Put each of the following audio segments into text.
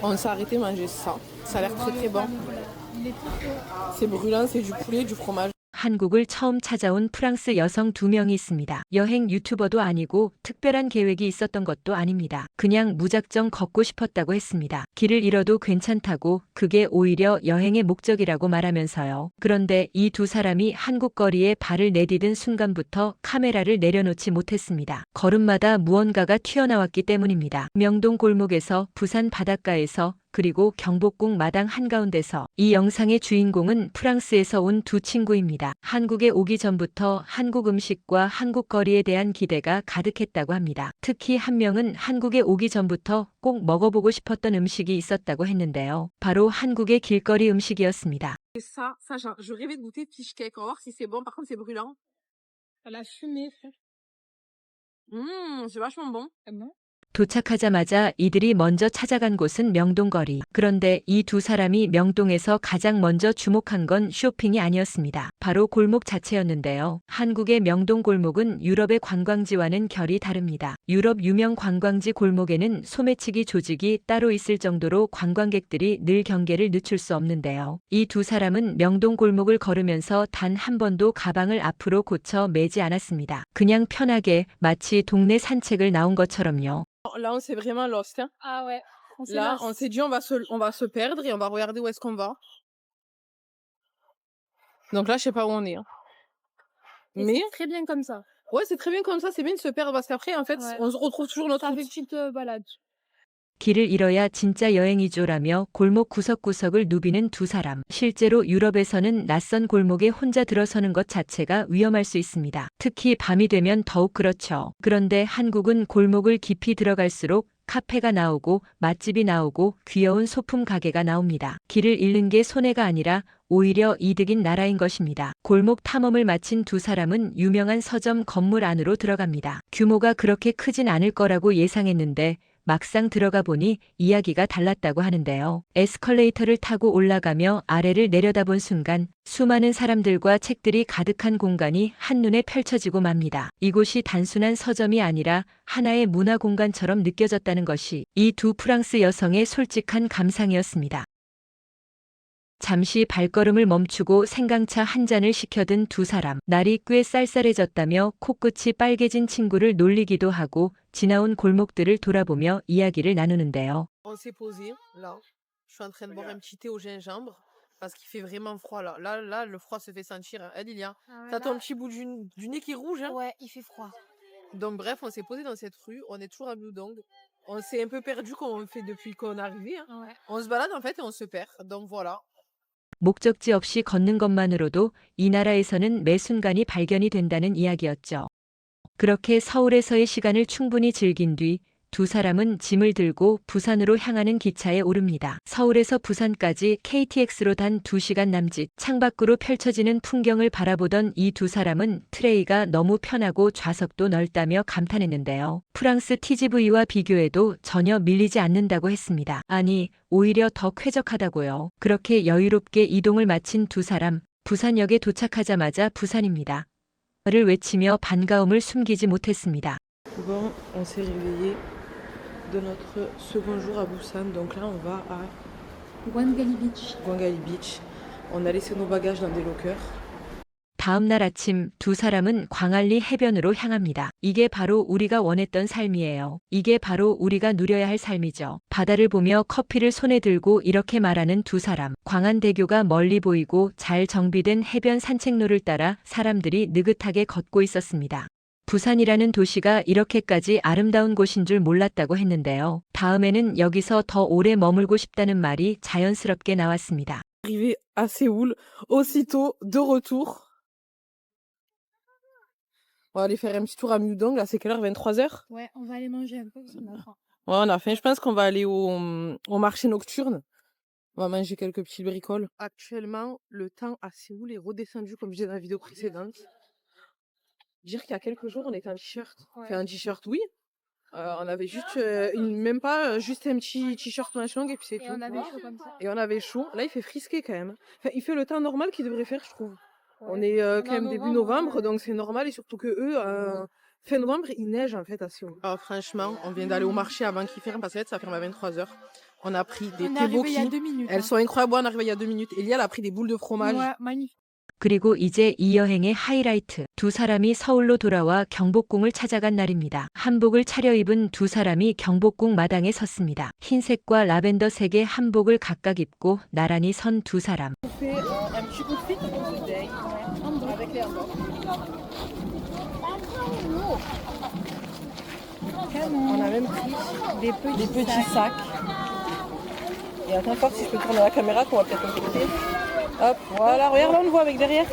On s'est arrêté manger ça. Ça a l'air très très bon. C'est brûlant, c'est du poulet, du fromage. 한국을 처음 찾아온 프랑스 여성 2명이 있습니다. 여행 유튜버도 아니고 특별한 계획이 있었던 것도 아닙니다. 그냥 무작정 걷고 싶었다고 했습니다. 길을 잃어도 괜찮다고 그게 오히려 여행의 목적이라고 말하면서요. 그런데 이 두 사람이 한국 거리에 발을 내디딘 순간부터 카메라를 내려놓지 못했습니다. 걸음마다 무언가가 튀어나왔기 때문입니다. 명동 골목에서 부산 바닷가에서 그리고 경복궁 마당 한가운데서 이 영상의 주인공은 프랑스에서 온 두 친구입니다. 한국에 오기 전부터 한국 음식과 한국 거리에 대한 기대가 가득했다고 합니다. 특히 한 명은 한국에 오기 전부터 꼭 먹어보고 싶었던 음식이 있었다고 했는데요. 바로 한국의 길거리 음식이었습니다. Je rêvais de goûter fish cake. On va voir si c'est bon. Par contre, c'est brûlant. La fumée, frère. C'est vachement bon. Ah bon? 도착하자마자 이들이 먼저 찾아간 곳은 명동거리. 그런데 이 두 사람이 명동에서 가장 먼저 주목한 건 쇼핑이 아니었습니다. 바로 골목 자체였는데요. 한국의 명동 골목은 유럽의 관광지와는 결이 다릅니다. 유럽 유명 관광지 골목에는 소매치기 조직이 따로 있을 정도로 관광객들이 늘 경계를 늦출 수 없는데요. 이 두 사람은 명동 골목을 걸으면서 단 한 번도 가방을 앞으로 고쳐 매지 않았습니다. 그냥 편하게 마치 동네 산책을 나온 것처럼요. Là, on s'est vraiment lost. Hein. Ah ouais. Là, on s'est dit on va se perdre et on va regarder où est-ce qu'on va. Donc là, je sais pas où on est. Hein. Mais c'est très bien comme ça. ouais, c'est très bien comme ça. C'est bien de se perdre parce qu'après, en fait, Ouais. on se retrouve toujours notre Ça route. fait petite balade. 길을 잃어야 진짜 여행이죠라며 골목 구석구석을 누비는 두 사람. 실제로 유럽에서는 낯선 골목에 혼자 들어서는 것 자체가 위험할 수 있습니다. 특히 밤이 되면 더욱 그렇죠. 그런데 한국은 골목을 깊이 들어갈수록 카페가 나오고 맛집이 나오고 귀여운 소품 가게가 나옵니다. 길을 잃는 게 손해가 아니라 오히려 이득인 나라인 것입니다. 골목 탐험을 마친 두 사람은 유명한 서점 건물 안으로 들어갑니다. 규모가 그렇게 크진 않을 거라고 예상했는데 막상 들어가 보니 이야기가 달랐다고 하는데요. 에스컬레이터를 타고 올라가며 아래를 내려다본 순간 수많은 사람들과 책들이 가득한 공간이 한눈에 펼쳐지고 맙니다. 이곳이 단순한 서점이 아니라 하나의 문화 공간처럼 느껴졌다는 것이 이 두 프랑스 여성의 솔직한 감상이었습니다. 잠시 발걸음을 멈추고 생강차 한 잔을 시켜든 두 사람. 날이 꽤 쌀쌀해졌다며 코끝이 빨개진 친구를 놀리기도 하고 지나온 골목들을 돌아보며 이야기를 나누는데요. On s'est posé là. Je suis en train de boire un petit thé au gingembre parce qu'il fait vraiment froid là. Là, le froid se fait sentir. Hein. Elle, Lilia, Ah ouais, t'as ton petit bout du nez qui est rouge. Hein. Ouais, il fait froid. Donc bref, on s'est posé dans cette rue. On est toujours à Mudong. On s'est un peu perdu comme on fait depuis qu'on est arrivé. Hein. Ouais. On se balade en fait et on se perd. Donc voilà. 목적지 없이 걷는 것만으로도 이 나라에서는 매 순간이 발견이 된다는 이야기였죠. 그렇게 서울에서의 시간을 충분히 즐긴 뒤 두 사람은 짐을 들고 부산으로 향하는 기차에 오릅니다. 서울에서 부산까지 KTX로 단 2시간 남짓. 창밖으로 펼쳐지는 풍경을 바라보던 이 두 사람은 트레이가 너무 편하고 좌석도 넓다며 감탄했는데요. 프랑스 TGV와 비교해도 전혀 밀리지 않는다고 했습니다. 아니, 오히려 더 쾌적하다고요. 그렇게 여유롭게 이동을 마친 두 사람, 부산역에 도착하자마자 부산입니다. 를 외치며 반가움을 숨기지 못했습니다. Bon, on s'est réveillé de notre second jour à Busan. Donc là, on va à Wangali Beach. Gwangali Beach. On a laissé nos bagages dans des lockers. 다음 날 아침 두 사람은 광안리 해변으로 향합니다. 이게 바로 우리가 원했던 삶이에요. 이게 바로 우리가 누려야 할 삶이죠. 바다를 보며 커피를 손에 들고 이렇게 말하는 두 사람. 광안대교가 멀리 보이고 잘 정비된 해변 산책로를 따라 사람들이 느긋하게 걷고 있었습니다. 부산이라는 도시가 이렇게까지 아름다운 곳인 줄 몰랐다고 했는데요. 다음에는 여기서 더 오래 머물고 싶다는 말이 자연스럽게 나왔습니다. Arrivé à Séoul, aussitôt de retour. On va aller faire un petit tour à Mudong. Là, c'est quelle heure? 23h? Ouais, on va aller manger un peu parce qu'on a faim. Ouais, on a faim. Je pense qu'on va aller au marché nocturne. On va manger quelques petites bricoles. Actuellement, le temps à Séoul est redescendu, comme je disais dans la vidéo précédente. Dire qu'il y a quelques jours, on était en t-shirt. Ouais. Enfin, un t-shirt, oui. On avait juste, même pas juste un petit t-shirt manche longue et puis c'est Et tout. on avait chaud comme ça. Et on avait chaud. Là, il fait frisquer quand même. Enfin, il fait le temps normal qu'il devrait faire, je trouve. Ouais. On est On est quand en même début novembre, novembre, ouais. donc c'est normal. Et surtout que eux, fin novembre, il neige en fait à Séoul. Alors franchement, on vient d'aller au marché avant qu'il ferme parce que ça ferme à 23h. On a pris des On est arrivé il y a tteokbokki. 2 minutes. Elles hein. sont incroyables. On est arrivé il y a 2 minutes. Et Liel a pris des boules de fromage. Ouais, magnifique. 그리고 이제 이 여행의 하이라이트. 두 사람이 서울로 돌아와 경복궁을 찾아간 날입니다. 한복을 차려입은 두 사람이 경복궁 마당에 섰습니다. 흰색과 라벤더 색의 한복을 각각 입고 나란히 선 두 사람. On a même pris Des des petits petits sacs. sacs. Et attends voir si je peux tourner la caméra qu'on va peut-être le côté. Hop, voilà, regarde là on le voit avec derrière.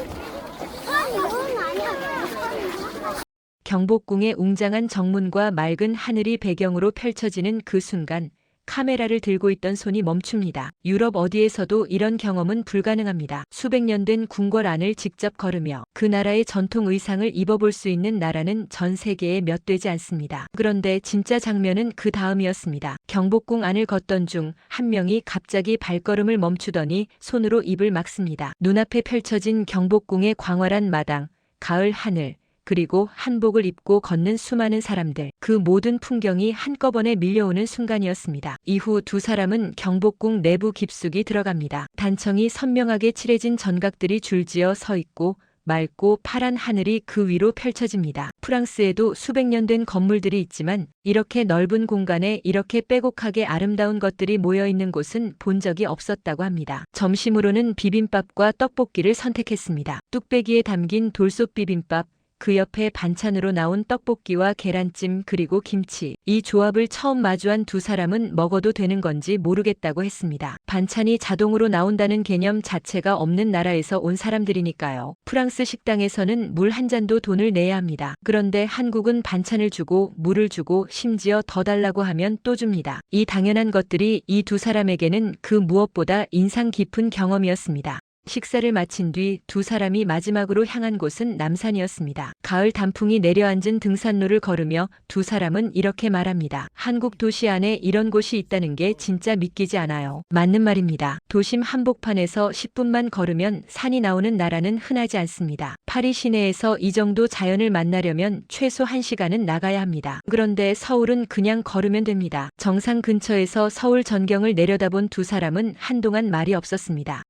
경복궁의 웅장한 정문과 맑은 하늘이 배경으로 펼쳐지는 그 순간 카메라를 들고 있던 손이 멈춥니다. 유럽 어디에서도 이런 경험은 불가능합니다. 수백 년 된 궁궐 안을 직접 걸으며 그 나라의 전통 의상을 입어볼 수 있는 나라는 전 세계에 몇 되지 않습니다. 그런데 진짜 장면은 그 다음이었습니다. 경복궁 안을 걷던 중 한 명이 갑자기 발걸음을 멈추더니 손으로 입을 막습니다. 눈앞에 펼쳐진 경복궁의 광활한 마당, 가을 하늘, 그리고 한복을 입고 걷는 수많은 사람들, 그 모든 풍경이 한꺼번에 밀려오는 순간이었습니다. 이후 두 사람은 경복궁 내부 깊숙이 들어갑니다. 단청이 선명하게 칠해진 전각들이 줄지어 서 있고 맑고 파란 하늘이 그 위로 펼쳐집니다. 프랑스에도 수백 년 된 건물들이 있지만 이렇게 넓은 공간에 이렇게 빼곡하게 아름다운 것들이 모여 있는 곳은 본 적이 없었다고 합니다. 점심으로는 비빔밥과 떡볶이를 선택했습니다. 뚝배기에 담긴 돌솥 비빔밥, 그 옆에 반찬으로 나온 떡볶이와 계란찜 그리고 김치. 이 조합을 처음 마주한 두 사람은 먹어도 되는 건지 모르겠다고 했습니다. 반찬이 자동으로 나온다는 개념 자체가 없는 나라에서 온 사람들이니까요. 프랑스 식당에서는 물 한 잔도 돈을 내야 합니다. 그런데 한국은 반찬을 주고 물을 주고 심지어 더 달라고 하면 또 줍니다. 이 당연한 것들이 이 두 사람에게는 그 무엇보다 인상 깊은 경험이었습니다. 식사를 마친 뒤 두 사람이 마지막으로 향한 곳은 남산이었습니다. 가을 단풍이 내려앉은 등산로를 걸으며 두 사람은 이렇게 말합니다. 한국 도시 안에 이런 곳이 있다는 게 진짜 믿기지 않아요. 맞는 말입니다. 도심 한복판에서 10분만 걸으면 산이 나오는 나라는 흔하지 않습니다. 파리 시내에서 이 정도 자연을 만나려면 최소 1시간은 나가야 합니다. 그런데 서울은 그냥 걸으면 됩니다. 정상 근처에서 서울 전경을 내려다본 두 사람은 한동안 말이 없었습니다.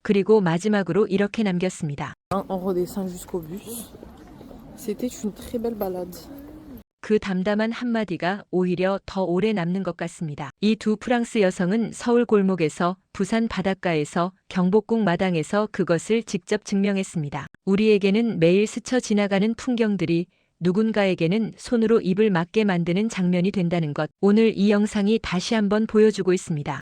그리고 마지막으로 이렇게 남겼습니다. On redescend jusqu'au bus. C'était une très belle balade. 그 담담한 한마디가 오히려 더 오래 남는 것 같습니다. 이 두 프랑스 여성은 서울 골목에서, 부산 바닷가에서, 경복궁 마당에서 그것을 직접 증명했습니다. 우리에게는 매일 스쳐 지나가는 풍경들이 누군가에게는 손으로 입을 막게 만드는 장면이 된다는 것, 오늘 이 영상이 다시 한번 보여주고 있습니다.